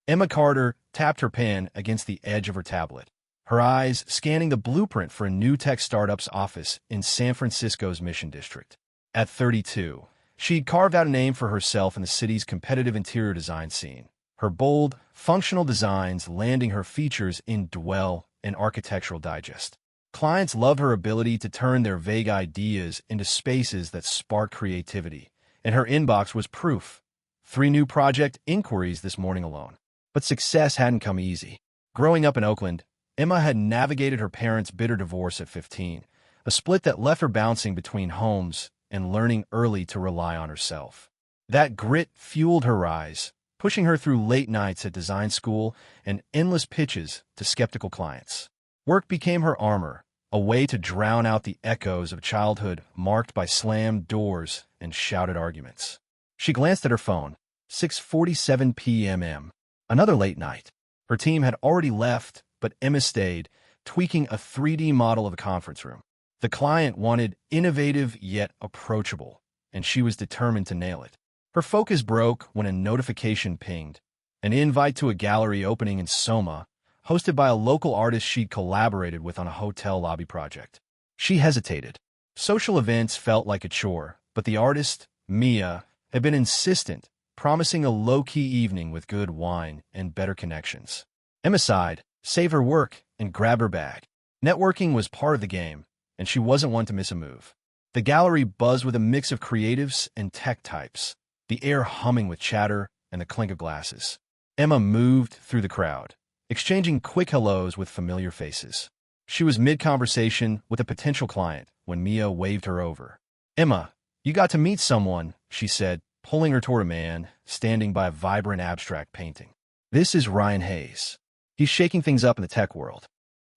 Emma Carter tapped her pen against the edge of her tablet, her eyes scanning the blueprint for a new tech startup's office in San Francisco's Mission District. At 32, she'd carved out a name for herself in the city's competitive interior design scene, her bold, functional designs landing her features in Dwell and Architectural Digest. Clients loved her ability to turn their vague ideas into spaces that spark creativity, and her inbox was proof. 3 new project inquiries this morning alone. But success hadn't come easy. Growing up in Oakland, Emma had navigated her parents' bitter divorce at 15, a split that left her bouncing between homes and learning early to rely on herself. That grit fueled her rise, pushing her through late nights at design school and endless pitches to skeptical clients. Work became her armor, a way to drown out the echoes of childhood marked by slammed doors and shouted arguments. She glanced at her phone. 6:47 p.m. Another late night. Her team had already left, but Emma stayed, tweaking a 3D model of a conference room. The client wanted innovative yet approachable, and she was determined to nail it. Her focus broke when a notification pinged, an invite to a gallery opening in Soma, hosted by a local artist she'd collaborated with on a hotel lobby project. She hesitated. Social events felt like a chore, but the artist, Mia, had been insistent, promising a low-key evening with good wine and better connections. Emma sighed, saved her work, and grabbed her bag. Networking was part of the game, and she wasn't one to miss a move. The gallery buzzed with a mix of creatives and tech types, the air humming with chatter and the clink of glasses. Emma moved through the crowd, exchanging quick hellos with familiar faces. She was mid-conversation with a potential client when Mia waved her over. "Emma, you got to meet someone," she said, pulling her toward a man standing by a vibrant abstract painting. "This is Ryan Hayes. He's shaking things up in the tech world."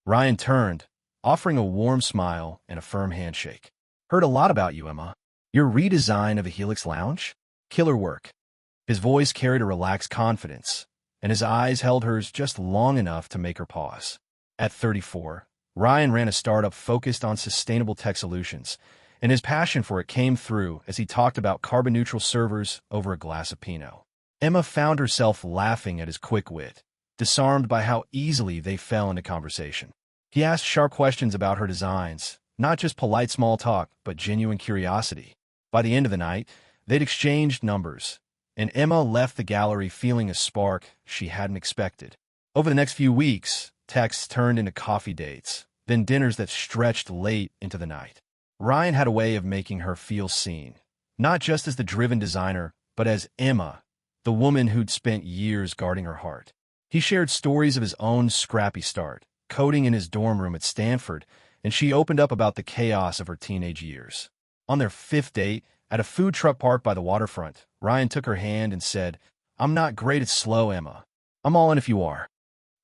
Ryan turned, offering a warm smile and a firm handshake. "Heard a lot about you, Emma. Your redesign of a Helix Lounge? Killer work." His voice carried a relaxed confidence, and his eyes held hers just long enough to make her pause. At 34, Ryan ran a startup focused on sustainable tech solutions, and his passion for it came through as he talked about carbon-neutral servers over a glass of Pinot. Emma found herself laughing at his quick wit, disarmed by how easily they fell into conversation. He asked sharp questions about her designs, not just polite small talk, but genuine curiosity. By the end of the night, they'd exchanged numbers, and Emma left the gallery feeling a spark she hadn't expected. Over the next few weeks, texts turned into coffee dates, then dinners that stretched late into the night. Ryan had a way of making her feel seen, not just as the driven designer, but as Emma, the woman who'd spent years guarding her heart. He shared stories of his own scrappy start, coding in his dorm room at Stanford, and she opened up about the chaos of her teenage years. On their 5th date, at a food truck park by the waterfront, Ryan took her hand and said, "I'm not great at slow, Emma. I'm all in if you are."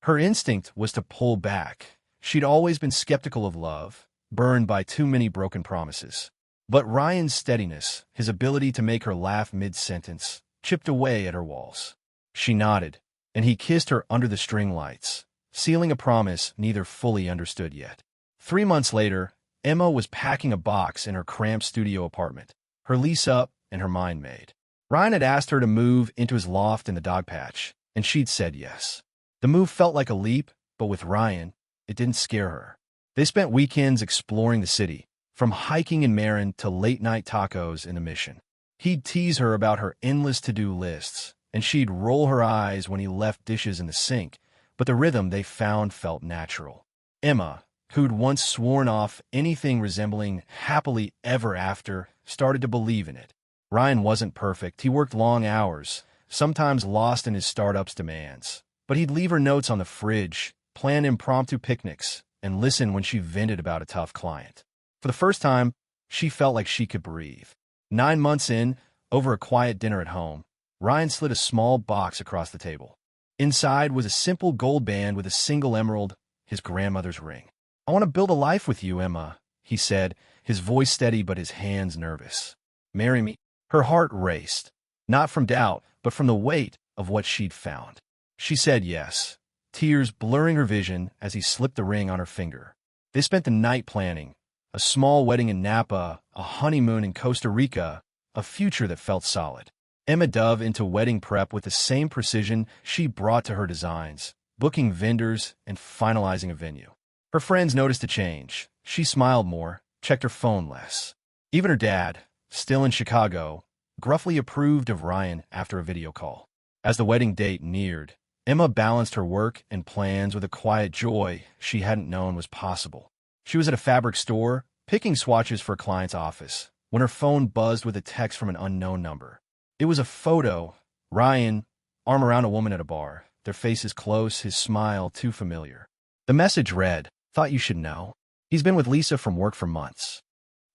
Her instinct was to pull back. She'd always been skeptical of love, burned by too many broken promises. But Ryan's steadiness, his ability to make her laugh mid-sentence, chipped away at her walls. She nodded, and he kissed her under the string lights, sealing a promise neither fully understood yet. 3 months later, Emma was packing a box in her cramped studio apartment, her lease up and her mind made. Ryan had asked her to move into his loft in the dog patch, and she'd said yes. The move felt like a leap, but with Ryan, it didn't scare her. They spent weekends exploring the city, from hiking in Marin to late-night tacos in the Mission. He'd tease her about her endless to-do lists, and she'd roll her eyes when he left dishes in the sink, but the rhythm they found felt natural. Emma, who'd once sworn off anything resembling happily ever after, started to believe in it. Ryan wasn't perfect. He worked long hours, sometimes lost in his startup's demands. But he'd leave her notes on the fridge, plan impromptu picnics, and listen when she vented about a tough client. For the first time, she felt like she could breathe. 9 months in, over a quiet dinner at home, Ryan slid a small box across the table. Inside was a simple gold band with a single emerald, his grandmother's ring. "I want to build a life with you, Emma," he said, his voice steady but his hands nervous. "Marry me." Her heart raced, not from doubt, but from the weight of what she'd found. She said yes, tears blurring her vision as he slipped the ring on her finger. They spent the night planning, a small wedding in Napa, a honeymoon in Costa Rica, a future that felt solid. Emma dove into wedding prep with the same precision she brought to her designs, booking vendors and finalizing a venue. Her friends noticed a change. She smiled more, checked her phone less. Even her dad, still in Chicago, gruffly approved of Ryan after a video call. As the wedding date neared, Emma balanced her work and plans with a quiet joy she hadn't known was possible. She was at a fabric store, picking swatches for a client's office, when her phone buzzed with a text from an unknown number. It was a photo. Ryan, arm around a woman at a bar, their faces close, his smile too familiar. The message read, "Thought you should know. He's been with Lisa from work for months."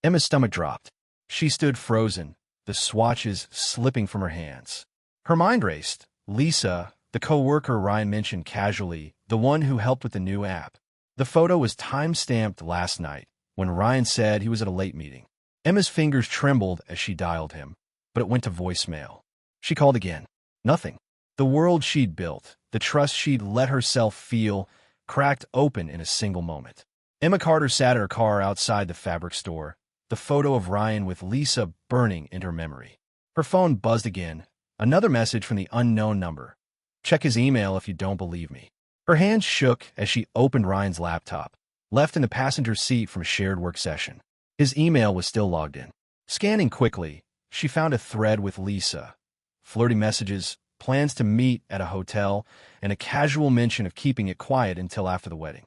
Emma's stomach dropped. She stood frozen, the swatches slipping from her hands. Her mind raced. Lisa, the co-worker Ryan mentioned casually, the one who helped with the new app. The photo was time-stamped last night, when Ryan said he was at a late meeting. Emma's fingers trembled as she dialed him, but it went to voicemail. She called again. Nothing. The world she'd built, the trust she'd let herself feel, cracked open in a single moment. Emma Carter sat at her car outside the fabric store, the photo of Ryan with Lisa burning into her memory. Her phone buzzed again. Another message from the unknown number. "Check his email if you don't believe me." Her hands shook as she opened Ryan's laptop, left in the passenger seat from a shared work session. His email was still logged in. Scanning quickly, she found a thread with Lisa. Flirty messages, plans to meet at a hotel, and a casual mention of keeping it quiet until after the wedding.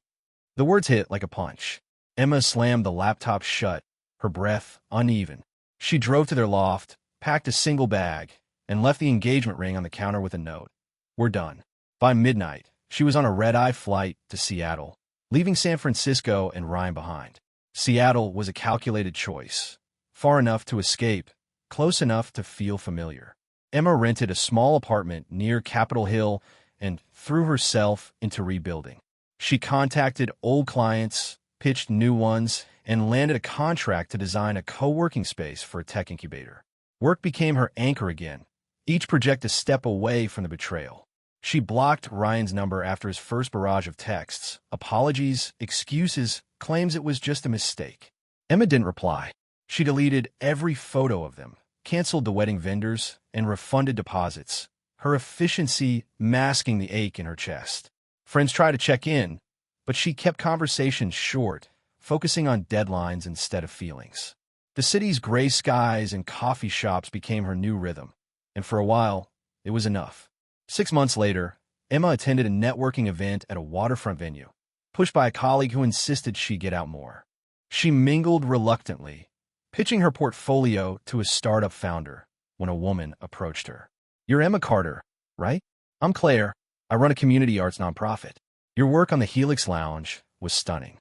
The words hit like a punch. Emma slammed the laptop shut, her breath uneven. She drove to their loft, packed a single bag, and left the engagement ring on the counter with a note. "We're done." By midnight, she was on a red-eye flight to Seattle, leaving San Francisco and Ryan behind. Seattle was a calculated choice. Far enough to escape, close enough to feel familiar. Emma rented a small apartment near Capitol Hill and threw herself into rebuilding. She contacted old clients, pitched new ones, and landed a contract to design a co-working space for a tech incubator. Work became her anchor again, each project a step away from the betrayal. She blocked Ryan's number after his first barrage of texts, apologies, excuses, claims it was just a mistake. Emma didn't reply. She deleted every photo of them, canceled the wedding vendors, and refunded deposits, her efficiency masking the ache in her chest. Friends tried to check in, but she kept conversations short, focusing on deadlines instead of feelings. The city's gray skies and coffee shops became her new rhythm, and for a while, it was enough. 6 months later, Emma attended a networking event at a waterfront venue, pushed by a colleague who insisted she get out more. She mingled reluctantly, pitching her portfolio to a startup founder, when a woman approached her. "You're Emma Carter, right? I'm Claire. I run a community arts nonprofit. Your work on the Helix Lounge was stunning."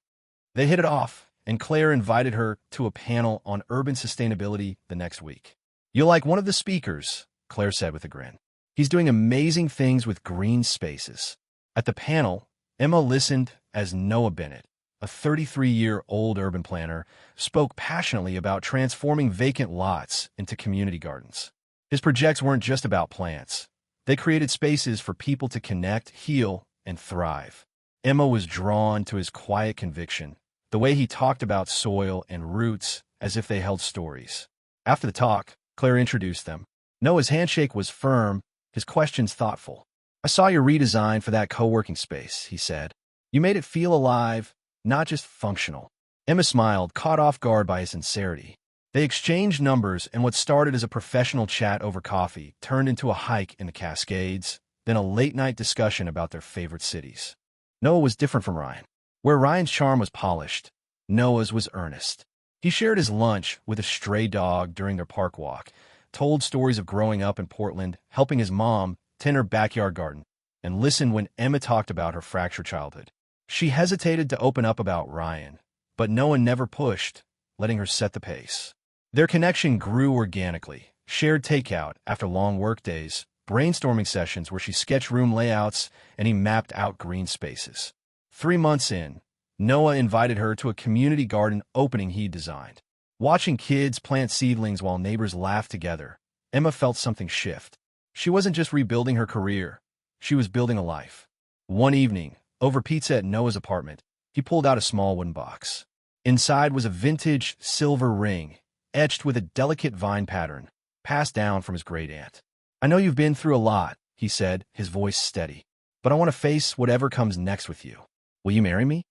They hit it off, and Claire invited her to a panel on urban sustainability the next week. "You'll like one of the speakers," Claire said with a grin. "He's doing amazing things with green spaces." At the panel, Emma listened as Noah Bennett, a 33-year-old urban planner, spoke passionately about transforming vacant lots into community gardens. His projects weren't just about plants. They created spaces for people to connect, heal, and thrive. Emma was drawn to his quiet conviction, the way he talked about soil and roots as if they held stories. After the talk, Claire introduced them. Noah's handshake was firm, his questions thoughtful. "I saw your redesign for that co-working space," he said. "You made it feel alive, not just functional." Emma smiled, caught off guard by his sincerity. They exchanged numbers, and what started as a professional chat over coffee turned into a hike in the Cascades, then a late-night discussion about their favorite cities. Noah was different from Ryan. Where Ryan's charm was polished, Noah's was earnest. He shared his lunch with a stray dog during their park walk, told stories of growing up in Portland, helping his mom tend her backyard garden, and listened when Emma talked about her fractured childhood. She hesitated to open up about Ryan, but Noah never pushed, letting her set the pace. Their connection grew organically, shared takeout after long workdays, brainstorming sessions where she sketched room layouts and he mapped out green spaces. 3 months in, Noah invited her to a community garden opening he designed. Watching kids plant seedlings while neighbors laughed together, Emma felt something shift. She wasn't just rebuilding her career, she was building a life. One evening, over pizza at Noah's apartment, he pulled out a small wooden box. Inside was a vintage silver ring, etched with a delicate vine pattern, passed down from his great-aunt. I know you've been through a lot, he said, his voice steady. But I want to face whatever comes next with you. Will you marry me?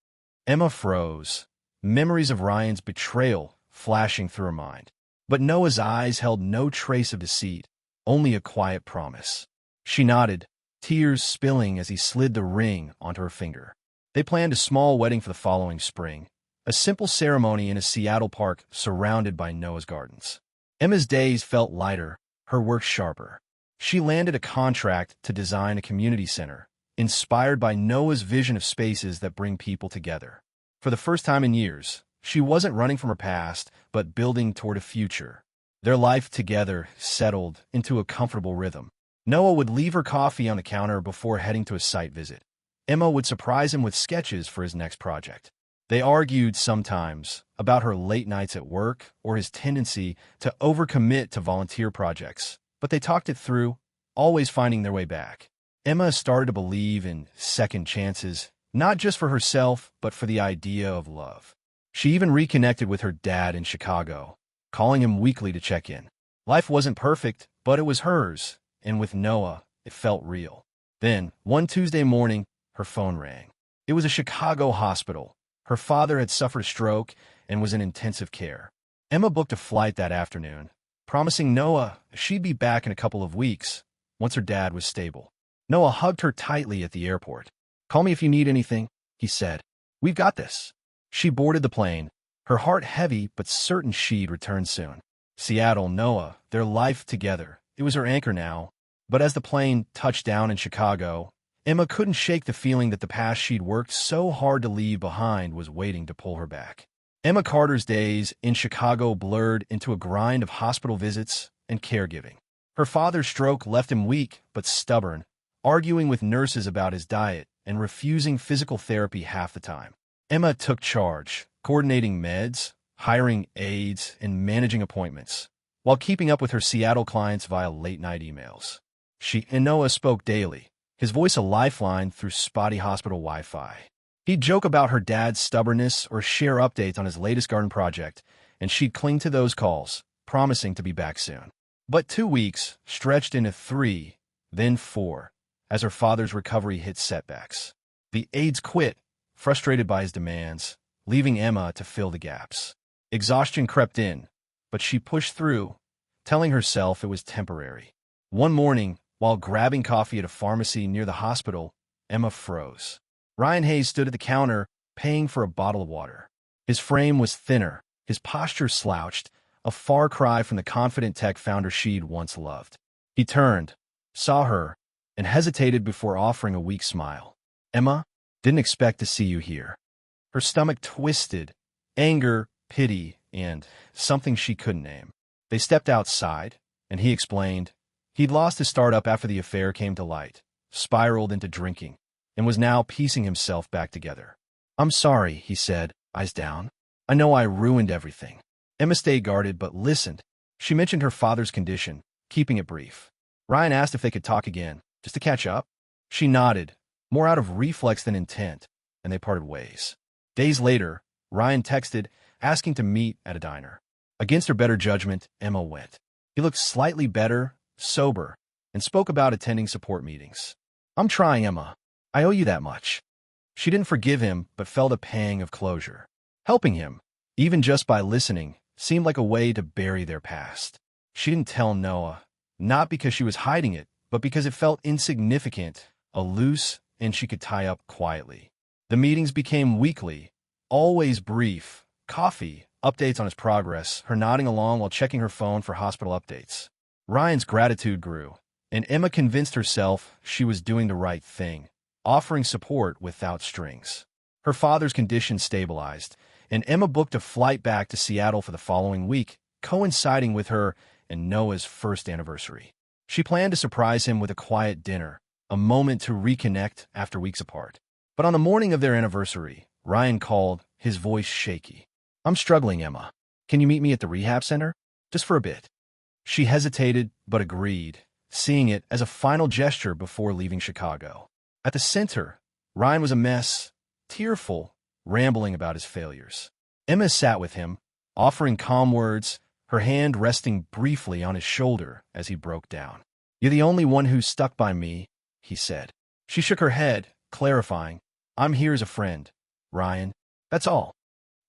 Emma froze, memories of Ryan's betrayal flashing through her mind. But Noah's eyes held no trace of deceit, only a quiet promise. She nodded, tears spilling as he slid the ring onto her finger. They planned a small wedding for the following spring, a simple ceremony in a Seattle park surrounded by Noah's gardens. Emma's days felt lighter, her work sharper. She landed a contract to design a community center, inspired by Noah's vision of spaces that bring people together. For the first time in years, she wasn't running from her past, but building toward a future. Their life together settled into a comfortable rhythm. Noah would leave her coffee on the counter before heading to a site visit. Emma would surprise him with sketches for his next project. They argued sometimes about her late nights at work or his tendency to overcommit to volunteer projects, but they talked it through, always finding their way back. Emma started to believe in second chances, not just for herself, but for the idea of love. She even reconnected with her dad in Chicago, calling him weekly to check in. Life wasn't perfect, but it was hers, and with Noah, it felt real. Then, one Tuesday morning, her phone rang. It was a Chicago hospital. Her father had suffered a stroke and was in intensive care. Emma booked a flight that afternoon, promising Noah she'd be back in a couple of weeks, once her dad was stable. Noah hugged her tightly at the airport. "Call me if you need anything," he said. "We've got this." She boarded the plane, her heart heavy but certain she'd return soon. Seattle, Noah, their life together. It was her anchor now. But as the plane touched down in Chicago, Emma couldn't shake the feeling that the past she'd worked so hard to leave behind was waiting to pull her back. Emma Carter's days in Chicago blurred into a grind of hospital visits and caregiving. Her father's stroke left him weak but stubborn, arguing with nurses about his diet and refusing physical therapy half the time. Emma took charge, coordinating meds, hiring aides, and managing appointments, while keeping up with her Seattle clients via late-night emails. She and Noah spoke daily, his voice a lifeline through spotty hospital Wi-Fi. He'd joke about her dad's stubbornness or share updates on his latest garden project, and she'd cling to those calls, promising to be back soon. But 2 weeks stretched into 3, then 4, as her father's recovery hit setbacks. The aides quit, frustrated by his demands, leaving Emma to fill the gaps. Exhaustion crept in, but she pushed through, telling herself it was temporary. One morning, while grabbing coffee at a pharmacy near the hospital, Emma froze. Ryan Hayes stood at the counter, paying for a bottle of water. His frame was thinner, his posture slouched, a far cry from the confident tech founder she'd once loved. He turned, saw her, and hesitated before offering a weak smile. "Emma, didn't expect to see you here." Her stomach twisted, anger, pity, and something she couldn't name. They stepped outside, and he explained. He'd lost his startup after the affair came to light, spiraled into drinking, and was now piecing himself back together. "I'm sorry," he said, eyes down. "I know I ruined everything." Emma stayed guarded but listened. She mentioned her father's condition, keeping it brief. Ryan asked if they could talk again, just to catch up. She nodded, more out of reflex than intent, and they parted ways. Days later, Ryan texted, asking to meet at a diner. Against her better judgment, Emma went. He looked slightly better, sober, and spoke about attending support meetings. "I'm trying, Emma. I owe you that much." She didn't forgive him, but felt a pang of closure. Helping him, even just by listening, seemed like a way to bury their past. She didn't tell Noah, not because she was hiding it, but because it felt insignificant, a loose, and she could tie up quietly. The meetings became weekly, always brief. Coffee, updates on his progress, her nodding along while checking her phone for hospital updates. Ryan's gratitude grew, and Emma convinced herself she was doing the right thing, offering support without strings. Her father's condition stabilized, and Emma booked a flight back to Seattle for the following week, coinciding with her and Noah's first anniversary. She planned to surprise him with a quiet dinner, a moment to reconnect after weeks apart. But on the morning of their anniversary, Ryan called, his voice shaky. "I'm struggling, Emma. Can you meet me at the rehab center? Just for a bit." She hesitated, but agreed, seeing it as a final gesture before leaving Chicago. At the center, Ryan was a mess, tearful, rambling about his failures. Emma sat with him, offering calm words, her hand resting briefly on his shoulder as he broke down. "You're the only one who's stuck by me," he said. She shook her head, clarifying, "I'm here as a friend, Ryan. That's all."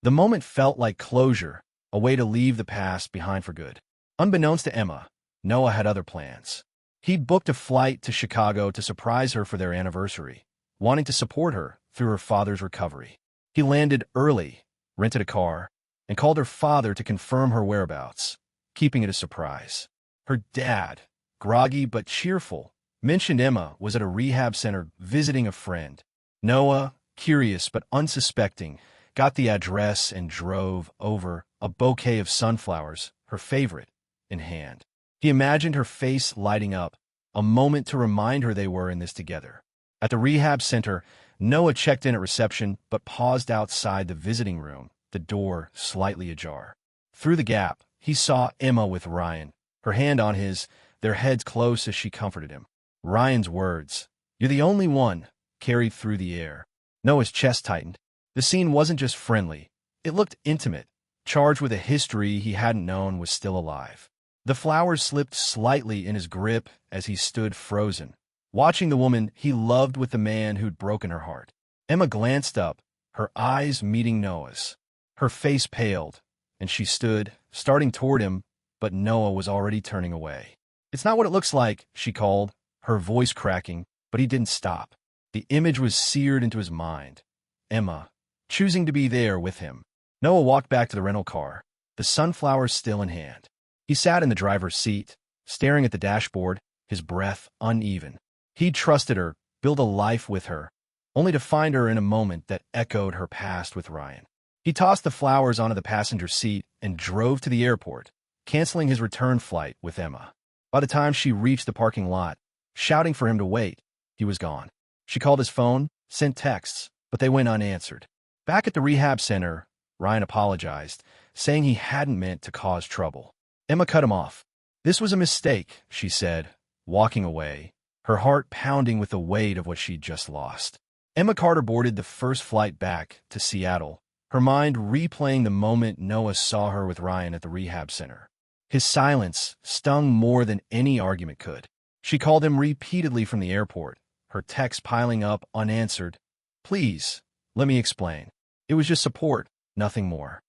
The moment felt like closure, a way to leave the past behind for good. Unbeknownst to Emma, Noah had other plans. He'd booked a flight to Chicago to surprise her for their anniversary, wanting to support her through her father's recovery. He landed early, rented a car, and called her father to confirm her whereabouts, keeping it a surprise. Her dad, groggy but cheerful, mentioned Emma was at a rehab center visiting a friend. Noah, curious but unsuspecting, got the address and drove over, a bouquet of sunflowers, her favorite, in hand. He imagined her face lighting up, a moment to remind her they were in this together. At the rehab center, Noah checked in at reception but paused outside the visiting room, the door slightly ajar. Through the gap, he saw Emma with Ryan, her hand on his, their heads close as she comforted him. Ryan's words, "You're the only one," carried through the air. Noah's chest tightened. The scene wasn't just friendly. It looked intimate, charged with a history he hadn't known was still alive. The flowers slipped slightly in his grip as he stood frozen, watching the woman he loved with the man who'd broken her heart. Emma glanced up, her eyes meeting Noah's. Her face paled, and she stood, starting toward him, but Noah was already turning away. "It's not what it looks like," she called, her voice cracking, but he didn't stop. The image was seared into his mind. Emma, choosing to be there with him. Noah walked back to the rental car, the sunflowers still in hand. He sat in the driver's seat, staring at the dashboard, his breath uneven. He'd trusted her, built a life with her, only to find her in a moment that echoed her past with Ryan. He tossed the flowers onto the passenger seat and drove to the airport, canceling his return flight with Emma. By the time she reached the parking lot, shouting for him to wait, he was gone. She called his phone, sent texts, but they went unanswered. Back at the rehab center, Ryan apologized, saying he hadn't meant to cause trouble. Emma cut him off. "This was a mistake," she said, walking away, her heart pounding with the weight of what she'd just lost. Emma Carter boarded the first flight back to Seattle, her mind replaying the moment Noah saw her with Ryan at the rehab center. His silence stung more than any argument could. She called him repeatedly from the airport, her texts piling up unanswered. "Please, let me explain. It was just support, nothing more."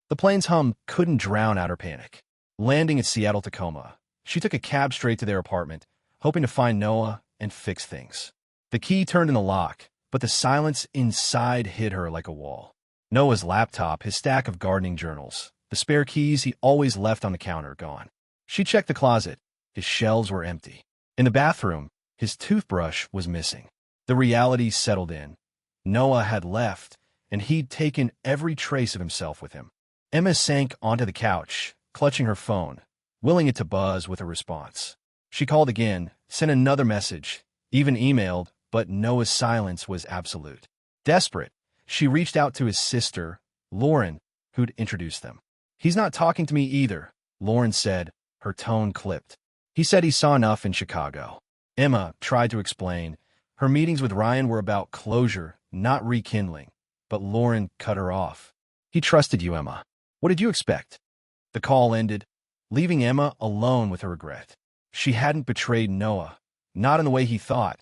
The plane's hum couldn't drown out her panic. Landing at Seattle-Tacoma, she took a cab straight to their apartment, hoping to find Noah and fix things. The key turned in the lock, but the silence inside hit her like a wall. Noah's laptop, his stack of gardening journals, the spare keys he always left on the counter, gone. She checked the closet. His shelves were empty. In the bathroom, his toothbrush was missing. The reality settled in. Noah had left, and he'd taken every trace of himself with him. Emma sank onto the couch, clutching her phone, willing it to buzz with a response. She called again, sent another message, even emailed, but Noah's silence was absolute. Desperate, she reached out to his sister, Lauren, who'd introduced them. "He's not talking to me either," Lauren said, her tone clipped. "He said he saw enough in Chicago." Emma tried to explain. Her meetings with Ryan were about closure, not rekindling, but Lauren cut her off. "He trusted you, Emma. What did you expect?" The call ended, leaving Emma alone with her regret. She hadn't betrayed Noah, not in the way he thought,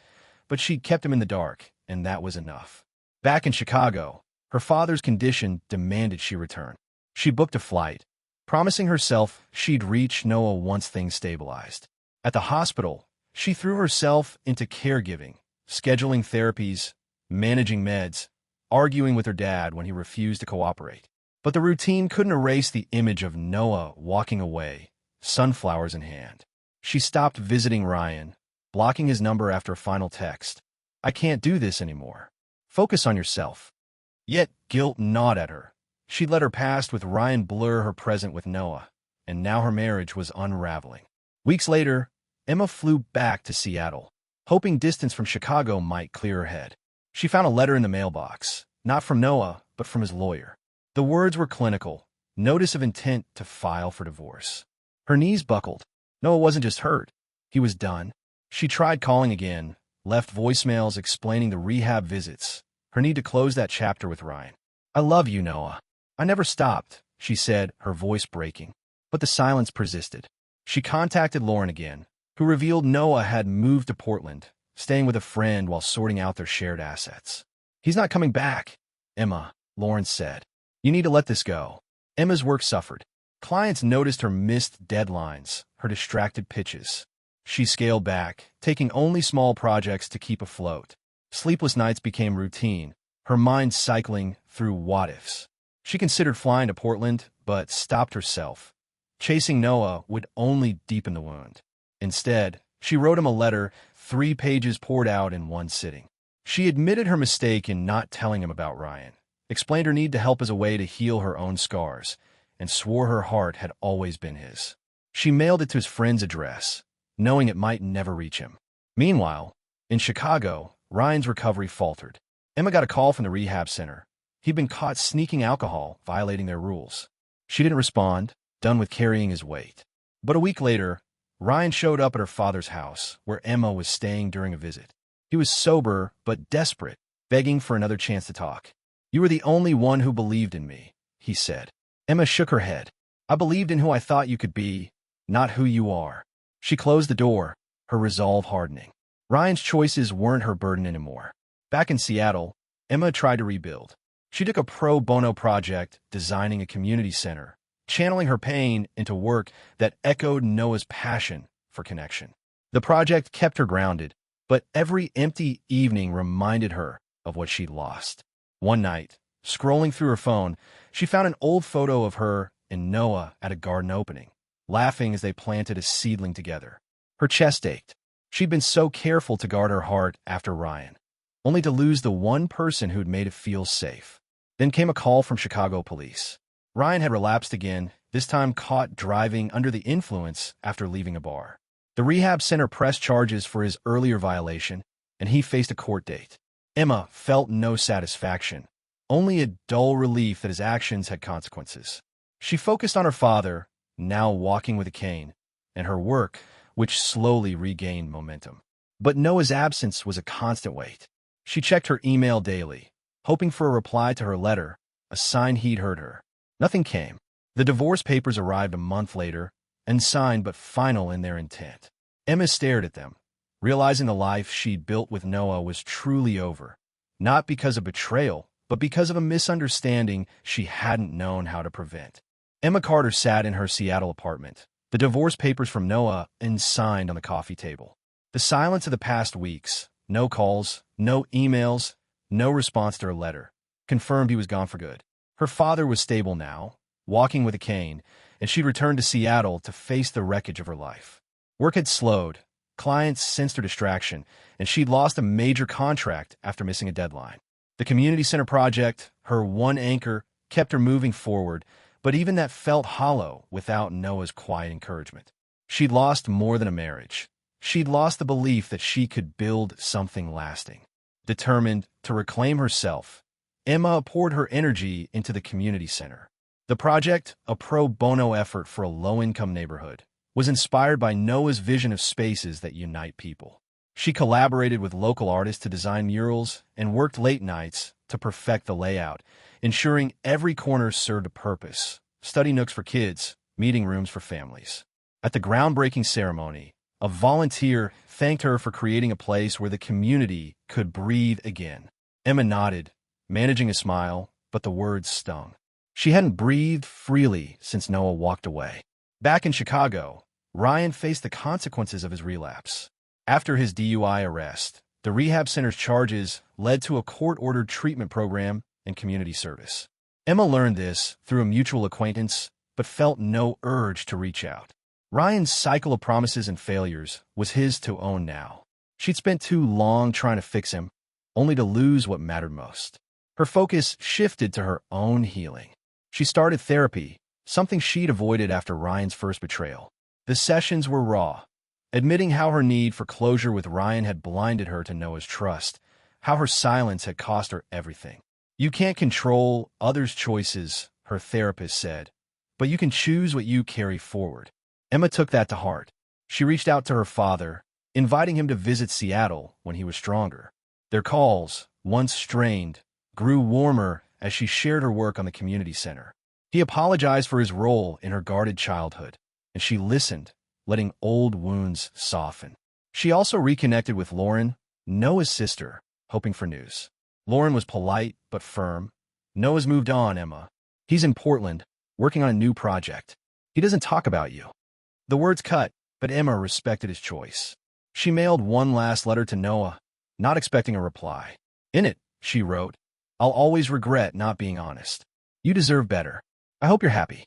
but she'd kept him in the dark, and that was enough. Back in Chicago, her father's condition demanded she return. She booked a flight, promising herself she'd reach Noah once things stabilized. At the hospital, she threw herself into caregiving, scheduling therapies, managing meds, arguing with her dad when he refused to cooperate. But the routine couldn't erase the image of Noah walking away, sunflowers in hand. She stopped visiting Ryan, blocking his number after a final text. "I can't do this anymore. Focus on yourself." Yet guilt gnawed at her. She'd let her past with Ryan blur her present with Noah, and now her marriage was unraveling. Weeks later, Emma flew back to Seattle, hoping distance from Chicago might clear her head. She found a letter in the mailbox, not from Noah, but from his lawyer. The words were clinical, notice of intent to file for divorce. Her knees buckled. Noah wasn't just hurt, he was done. She tried calling again, left voicemails explaining the rehab visits, her need to close that chapter with Ryan. "I love you, Noah. I never stopped," she said, her voice breaking. But the silence persisted. She contacted Lauren again, who revealed Noah had moved to Portland, staying with a friend while sorting out their shared assets. "He's not coming back, Emma," Lawrence said. "You need to let this go." Emma's work suffered. Clients noticed her missed deadlines, her distracted pitches. She scaled back, taking only small projects to keep afloat. Sleepless nights became routine, her mind cycling through what-ifs. She considered flying to Portland, but stopped herself. Chasing Noah would only deepen the wound. Instead, she wrote him a letter, 3 pages poured out in one sitting. She admitted her mistake in not telling him about Ryan, explained her need to help as a way to heal her own scars, and swore her heart had always been his. She mailed it to his friend's address, knowing it might never reach him. Meanwhile, in Chicago, Ryan's recovery faltered. Emma got a call from the rehab center. He'd been caught sneaking alcohol, violating their rules. She didn't respond, done with carrying his weight. But a week later, Ryan showed up at her father's house, where Emma was staying during a visit. He was sober but desperate, begging for another chance to talk. "You were the only one who believed in me," he said. Emma shook her head. "I believed in who I thought you could be, not who you are." She closed the door, her resolve hardening. Ryan's choices weren't her burden anymore. Back in Seattle, Emma tried to rebuild. She took a pro bono project, designing a community center, channeling her pain into work that echoed Noah's passion for connection. The project kept her grounded, but every empty evening reminded her of what she'd lost. One night, scrolling through her phone, she found an old photo of her and Noah at a garden opening, laughing as they planted a seedling together. Her chest ached. She'd been so careful to guard her heart after Ryan, only to lose the one person who'd made it feel safe. Then came a call from Chicago police. Ryan had relapsed again, this time caught driving under the influence after leaving a bar. The rehab center pressed charges for his earlier violation, and he faced a court date. Emma felt no satisfaction, only a dull relief that his actions had consequences. She focused on her father, now walking with a cane, and her work, which slowly regained momentum. But Noah's absence was a constant weight. She checked her email daily, hoping for a reply to her letter, a sign he'd heard her. Nothing came. The divorce papers arrived a month later, unsigned but final in their intent. Emma stared at them, realizing the life she'd built with Noah was truly over, not because of betrayal, but because of a misunderstanding she hadn't known how to prevent. Emma Carter sat in her Seattle apartment, the divorce papers from Noah unsigned on the coffee table. The silence of the past weeks, no calls, no emails, no response to her letter, confirmed he was gone for good. Her father was stable now, walking with a cane, and she'd returned to Seattle to face the wreckage of her life. Work had slowed, clients sensed her distraction, and she'd lost a major contract after missing a deadline. The community center project, her one anchor, kept her moving forward, but even that felt hollow without Noah's quiet encouragement. She'd lost more than a marriage. She'd lost the belief that she could build something lasting. Determined to reclaim herself, Emma poured her energy into the community center. The project, a pro bono effort for a low-income neighborhood, was inspired by Noah's vision of spaces that unite people. She collaborated with local artists to design murals and worked late nights to perfect the layout, ensuring every corner served a purpose: study nooks for kids, meeting rooms for families. At the groundbreaking ceremony, a volunteer thanked her for creating a place where the community could breathe again. Emma nodded, managing a smile, but the words stung. She hadn't breathed freely since Noah walked away. Back in Chicago, Ryan faced the consequences of his relapse. After his DUI arrest, the rehab center's charges led to a court-ordered treatment program and community service. Emma learned this through a mutual acquaintance, but felt no urge to reach out. Ryan's cycle of promises and failures was his to own now. She'd spent too long trying to fix him, only to lose what mattered most. Her focus shifted to her own healing. She started therapy, something she'd avoided after Ryan's first betrayal. The sessions were raw, admitting how her need for closure with Ryan had blinded her to Noah's trust, how her silence had cost her everything. "You can't control others' choices," her therapist said, "but you can choose what you carry forward." Emma took that to heart. She reached out to her father, inviting him to visit Seattle when he was stronger. Their calls, once strained, grew warmer as she shared her work on the community center. He apologized for his role in her guarded childhood, and she listened, letting old wounds soften. She also reconnected with Lauren, Noah's sister, hoping for news. Lauren was polite but firm. "Noah's moved on, Emma. He's in Portland, working on a new project. He doesn't talk about you." The words cut, but Emma respected his choice. She mailed one last letter to Noah, not expecting a reply. In it, she wrote, "I'll always regret not being honest. You deserve better. I hope you're happy."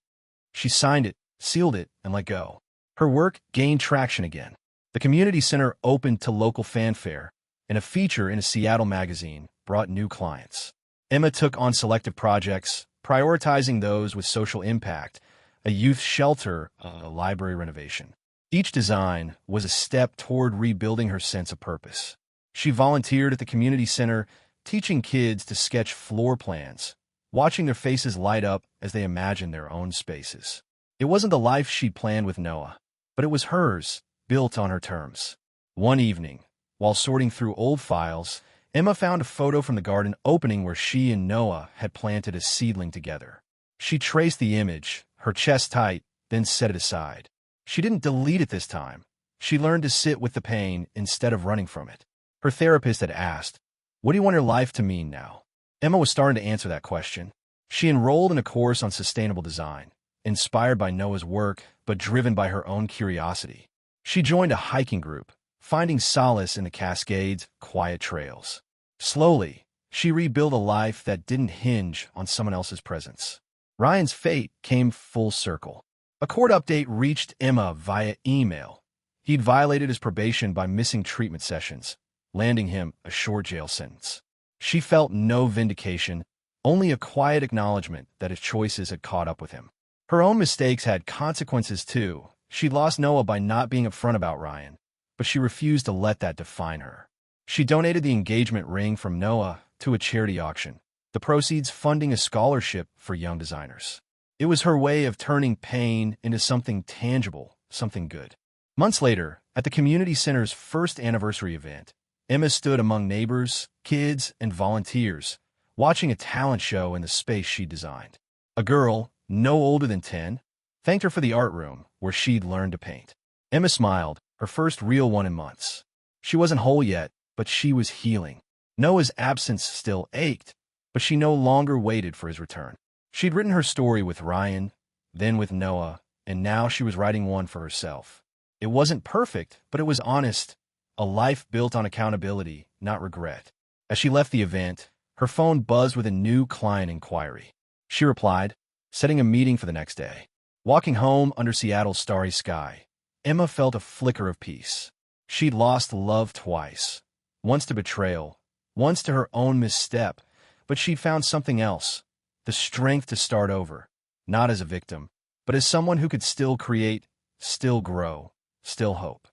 She signed it, sealed it, and let go. Her work gained traction again. The community center opened to local fanfare, and a feature in a Seattle magazine brought new clients. Emma took on selective projects, prioritizing those with social impact, a youth shelter, a library renovation. Each design was a step toward rebuilding her sense of purpose. She volunteered at the community center, teaching kids to sketch floor plans, watching their faces light up as they imagined their own spaces. It wasn't the life she'd planned with Noah, but it was hers, built on her terms. One evening, while sorting through old files, Emma found a photo from the garden opening where she and Noah had planted a seedling together. She traced the image, her chest tight, then set it aside. She didn't delete it this time. She learned to sit with the pain instead of running from it. Her therapist had asked, "What do you want your life to mean now?" Emma was starting to answer that question. She enrolled in a course on sustainable design, inspired by Noah's work, but driven by her own curiosity. She joined a hiking group, finding solace in the Cascades' quiet trails. Slowly, she rebuilt a life that didn't hinge on someone else's presence. Ryan's fate came full circle. A court update reached Emma via email. He'd violated his probation by missing treatment sessions, landing him a short jail sentence. She felt no vindication, only a quiet acknowledgement that his choices had caught up with him. Her own mistakes had consequences too. She'd lost Noah by not being upfront about Ryan, but she refused to let that define her. She donated the engagement ring from Noah to a charity auction, the proceeds funding a scholarship for young designers. It was her way of turning pain into something tangible, something good. Months later, at the community center's first anniversary event, Emma stood among neighbors, kids, and volunteers, watching a talent show in the space she designed. A girl, no older than 10, thanked her for the art room where she'd learned to paint. Emma smiled, her first real one in months. She wasn't whole yet, but she was healing. Noah's absence still ached, but she no longer waited for his return. She'd written her story with Ryan, then with Noah, and now she was writing one for herself. It wasn't perfect, but it was honest, a life built on accountability, not regret. As she left the event, her phone buzzed with a new client inquiry. She replied, setting a meeting for the next day. Walking home under Seattle's starry sky, Emma felt a flicker of peace. She'd lost love twice, once to betrayal, once to her own misstep, but she'd found something else, the strength to start over, not as a victim, but as someone who could still create, still grow, still hope.